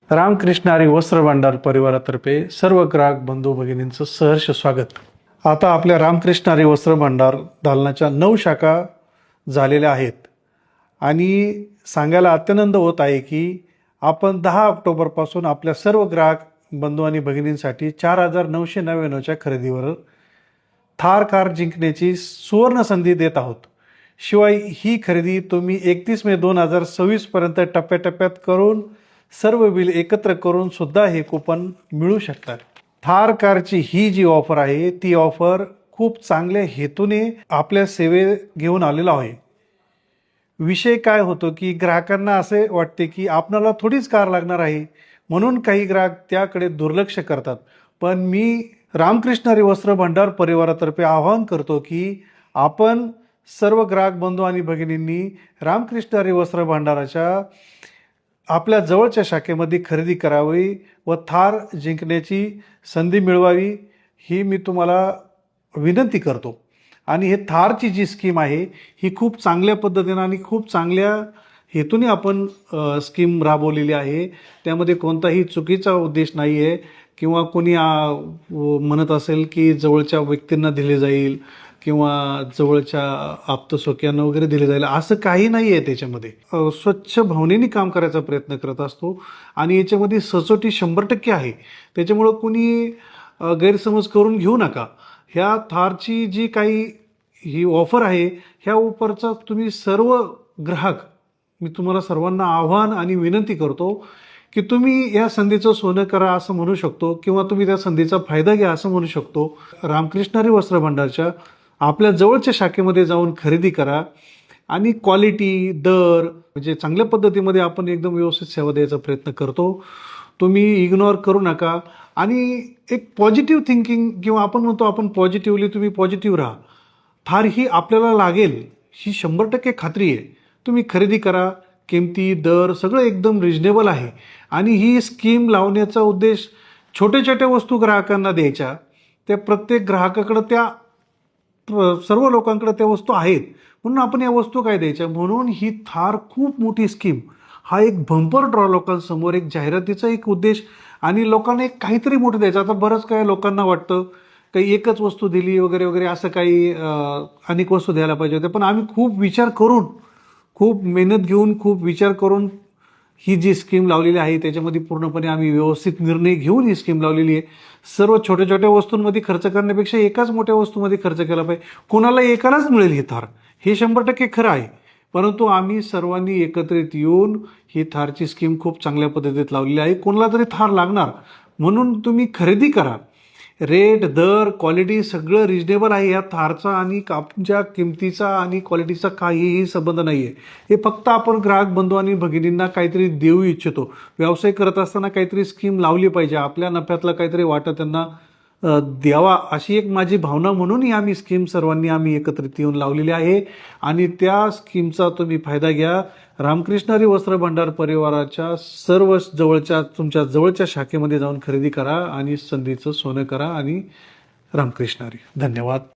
रामकृष्ण हरी वस्त्र भांडार परिवारातर्फे सर्व ग्राहक बंधू भगिनींचं सहर्ष स्वागत। आता आपल्या रामकृष्ण हरी वस्त्र भांडार दालनाच्या 9 शाखा झालेल्या आहेत आणि सांगायला अत्यानंद होत आहे की आपण 10 ऑक्टोबरपासून आपल्या सर्व ग्राहक बंधू आणि भगिनींसाठी 4999च्या खरेदीवर थार कार जिंकण्याची सुवर्ण संधी देत आहोत। शिवाय ही खरेदी तुम्ही 31 मे 2026 पर्यंत टप्प्याटप्प्यात करून सर्व बिल एकत्र करून सुद्धा हे कूपन मिळू शकतात। थार कारची ही जी ऑफर आहे ती ऑफर खूप चांगल्या हेतूने आपल्या सेवे घेऊन आलेला आहे। विषय काय होतो की ग्राहकांना असे वाटते की आपल्याला थोडीच कार लागणार आहे म्हणून काही ग्राहक त्याकडे दुर्लक्ष करतात। पण मी रामकृष्ण हरी वस्त्र भांडार परिवारातर्फे आवाहन करतो की आपण सर्व ग्राहक बंधू आणि भगिनींनी रामकृष्ण हरी वस्त्र भांडाराच्या आपल्या जवळच्या शाखेमध्ये खरेदी करावी व थार जिंकण्याची संधी मिळवावी ही मी तुम्हाला विनंती करतो। आणि हे थारची जी स्कीम आहे ही खूप चांगल्या पद्धतीने आणि खूप चांगल्या हेतूने आपण स्कीम राबवलेली आहे। त्यामध्ये कोणताही चुकीचा उद्देश नाही आहे किंवा कोणी म्हणत असेल की जवळच्या व्यक्तींना दिले जाईल किंवा जवळच्या आप्तसोक्यांना वगैरे दिले जाईल, असं काही नाही आहे। त्याच्यामध्ये स्वच्छ भावनेने काम करायचा प्रयत्न करत असतो आणि याच्यामध्ये सचोटी 100% आहे। त्याच्यामुळं कोणी गैरसमज करून घेऊ नका। ह्या थारची जी काही ही ऑफर आहे ह्या ऑफरचा तुम्ही सर्व ग्राहक मी तुम्हाला सर्वांना आव्हान आणि विनंती करतो की तुम्ही या संधीचं सोनं करा असं म्हणू शकतो किंवा तुम्ही त्या संधीचा फायदा घ्या असं म्हणू शकतो। रामकृष्ण हरी वस्त्र भांडारच्या आपल्या जवळच्या शाखेमध्ये जाऊन खरेदी करा आणि क्वालिटी दर म्हणजे चांगल्या पद्धतीमध्ये आपण एकदम व्यवस्थित सेवा द्यायचा प्रयत्न करतो। तुम्ही इग्नोर करू नका आणि एक पॉझिटिव्ह थिंकिंग किंवा आपण म्हणतो आपण पॉझिटिव्हली तुम्ही पॉझिटिव्ह राहा। थार ही आपल्याला लागेल ही 100% खात्री आहे। तुम्ही खरेदी करा, किमती दर सगळं एकदम रिजनेबल आहे आणि ही स्कीम लावण्याचा उद्देश छोट्या छोट्या वस्तू ग्राहकांना द्यायच्या, त्या प्रत्येक ग्राहकाकडे त्या सर्व लोकांकडे त्या वस्तू आहेत म्हणून आपण या वस्तू काय द्यायच्या, म्हणून ही थार खूप मोठी स्कीम हा एक बंपर ड्रॉ लोकांसमोर एक जाहिरातीचा एक उद्देश आणि लोकांना एक काहीतरी मोठं द्यायचं। आता बरंच काय लोकांना वाटतं काही एकच वस्तू दिली वगैरे वगैरे असं काही अनेक वस्तू द्यायला पाहिजे होत्या, पण आम्ही खूप विचार करून खूप मेहनत घेऊन खूप विचार करून ही जी स्कीम लावलेली आहे त्याच्यामध्ये पूर्णपणे आम्ही व्यवस्थित निर्णय घेऊन ही स्कीम लावलेली आहे। सर्व छोट्या छोट्या वस्तूंमध्ये खर्च करण्यापेक्षा एकाच मोठ्या वस्तूमध्ये खर्च केला पाहिजे। कोणाला एकालाच मिळेल ही थार हे 100% खरं आहे, परंतु आम्ही सर्वांनी एकत्रित येऊन ही थारची स्कीम खूप चांगल्या पद्धतीत लावलेली आहे। कोणाला तरी थार लागणार म्हणून तुम्ही खरेदी करा। रेट दर क्वालिटी सगळं रिजनेबल आहे या थारचा आणि आमच्या किमतीचा आणि क्वालिटीचा काहीही संबंध नाही आहे। हे फक्त आपण ग्राहक बंधू आणि भगिनींना काहीतरी देऊ इच्छितो। व्यवसाय करत असताना काहीतरी स्कीम लावली पाहिजे, आपल्या नफ्यातलं काहीतरी वाटा त्यांना द्यावा अशी एक माझी भावना म्हणून ही आम्ही स्कीम सर्वांनी आम्ही एकत्रित येऊन लावलेली आहे आणि त्या स्कीमचा तुम्ही फायदा घ्या। रामकृष्ण हरी वस्त्र भांडार परिवाराच्या सर्व तुमच्या जवळच्या शाखेमध्ये जाऊन खरेदी करा आणि संधीचं सोनं करा आणि रामकृष्ण हरी। धन्यवाद।